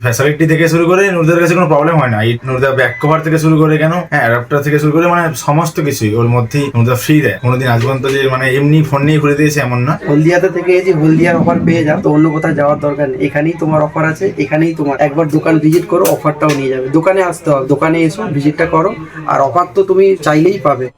Facility থেকে শুরু করে নুরদার কাছে কোনো প্রবলেম হয় না। এই নুরদা ব্যাক কভার থেকে শুরু করে কেন, হ্যাঁ অ্যাডাপ্টার থেকে শুরু করে মানে সমস্ত কিছুই ওর মধ্যেই নুরদা ফ্রি দেয়। কোনোদিন আজ পর্যন্ত যে মানে এমনি ফোন নিয়ে ঘুরে দিয়েছে এমন না। হলদিয়াতে থেকে এই যে হলদিয়ার অফার পেয়ে যাও, তো অন্য কোথাও যাওয়ার দরকার নেই, এখানেই তোমার অফার আছে, এখানেই তোমার একবার দোকান ভিজিট করো, অফারটাও নিয়ে যাবে। দোকানে আসতে হবে, দোকানে এসো ভিজিটটা করো, আর অফার তো তুমি চাইলেই পাবে।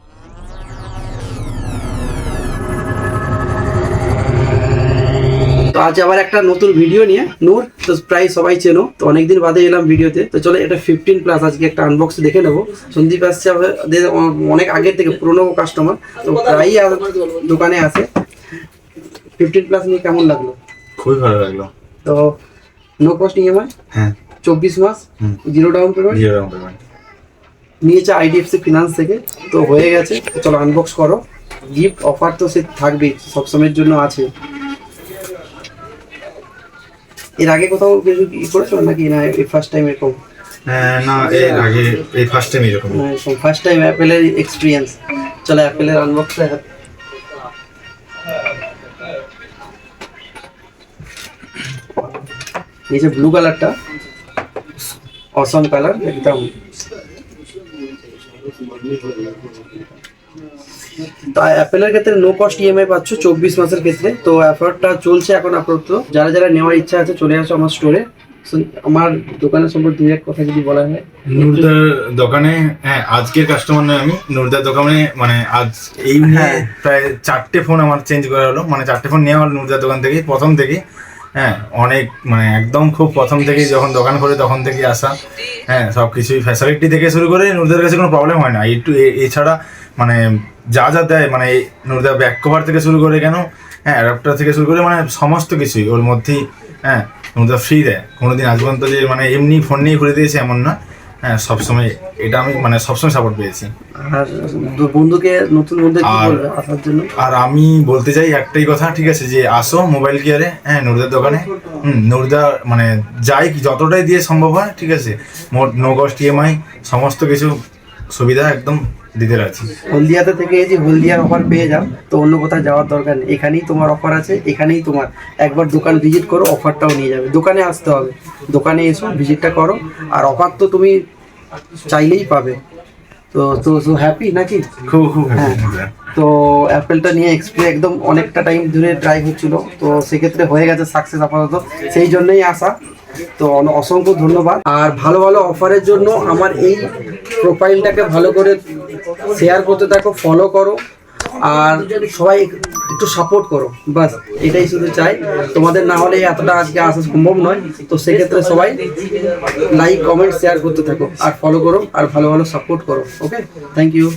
তো আজ আবার একটা নতুন ভিডিও নিয়ে নূর, তো প্রায় সবাই চেনো, তো অনেকদিন বাদে এলাম ভিডিওতে। তো চলো এটা 15+ আজকে একটা আনবক্স দেখে নেবো। সন্দীপ আসছে অনেক আগের থেকে, পুরোনো কাস্টমার, তো প্রায়ই দোকানে আসে। 15+ নিয়ে কেমন লাগলো? খুবই ভালো লাগলো। তো নো কস্ট ইএমআই, হ্যাঁ 24 মাস, 0 ডাউন পেমেন্ট, নিয়েছে IDFC ফিনান্স থেকে। তো হয়ে গেছে, তো চলো আনবক্স করো। গিফট অফার তো সে থাকবেই, সবসময়ের জন্য আছে। এর আগে কোথাও কিছু করেছো নাকি, না এই ফার্স্ট টাইম এরকম? না এর আগে এই ফার্স্ট টাইম এরকম। ফার্স্ট টাইম অ্যাপেলের এক্সপিরিয়েন্স। চলো অ্যাপেলের আনবক্স। নিচে ব্লু কালারটা অসম কালার একদম। তো অ্যাপেলের ক্ষেত্রে নো কস্ট ইএমআই পাচ্ছ 24 মাসের ক্ষেত্রে। তো অফারটা চলছে এখন আপাতত। যারা যারা নেওয়ার ইচ্ছা আছে চলে আসো আমার স্টোরে। আমার দোকানের সম্পর্কে দুই এক কথা যদি বলা হয়। নুরদার দোকানে, হ্যাঁ আজকের কাস্টমার নয় আমি, নুরদার দোকানে মানে আজ এই প্রায় 4টে ফোন আমার চেঞ্জ করা হলো, মানে 4টে ফোন নেওয়া হলো নুরদার দোকান থেকে প্রথম থেকে। হ্যাঁ অনেক মানে একদম খুব প্রথম থেকেই যখন দোকান করে তখন থেকেই আসা। হ্যাঁ সব কিছুই ফ্যাসিলিটি থেকে শুরু করে নুরদার কাছে কোনো প্রবলেম হয় না। একটু এছাড়া মানে যা যা দেয়, মানে নুরদা ব্যাক কভার থেকে শুরু করে কেন, হ্যাঁ অ্যাডাপ্টার থেকে শুরু করে মানে সমস্ত কিছুই ওর মধ্যেই, হ্যাঁ নুরদা ফ্রি দেয়। কোনোদিন আজ পর্যন্ত যে মানে এমনি ফোন নিয়ে ঘুরে দিয়েছে এমন না। হ্যাঁ সবসময় এটা আমি মানে সবসময় সাপোর্ট পেয়েছি। আর বন্ধুকে, নতুন বন্ধু কি বলবে আসার জন্য? আর আমি বলতে চাই একটাই কথা, ঠিক আছে, যে আসো মোবাইল কেয়ারে, হ্যাঁ নুরদার দোকানে। নুরদা মানে যাই যতটাই দিয়ে সম্ভব হয়, ঠিক আছে, মোট নো কস্ট ইএমআই সমস্ত কিছু সুবিধা একদম দিতে রাখছি। হলদিয়াতে থেকে এই যে হলদিয়ার অফার পেয়ে যাও, তো অন্য কোথাও যাওয়ার দরকার নেই, এখানেই তোমার অফার আছে, এখানেই তোমার একবার দোকান ভিজিট করো, অফারটাও নিয়ে যাবে। দোকানে আসতে হবে, দোকানে এসো ভিজিটটা করো, আর অফার তো তুমি চাইলেই পাবে। তো তো তো হ্যাপি নাকি? খুব খুব হ্যাঁ। তো অ্যাপেলটা নিয়ে একদম অনেকটা টাইম ধরে ট্রাই হচ্ছিল, তো সেক্ষেত্রে হয়ে গেছে সাকসেস আপাতত, সেই জন্যই আসা। তো অসংখ্য ধন্যবাদ। আর ভালো ভালো অফারের জন্য আমার এই প্রোফাইলটাকে ভালো করে শেয়ার করতে থাকো, ফলো করো, আর সবাই একটু সাপোর্ট করো, বাস এটাই শুধু চাই। তোমাদের না হলে এতটা আজকে আসা সম্ভব নয়। তো সেক্ষেত্রে সবাই লাইক কমেন্ট শেয়ার করতে থাকো, আর ফলো করো, আর ভালো ভালো সাপোর্ট করো। ওকে, থ্যাংক ইউ।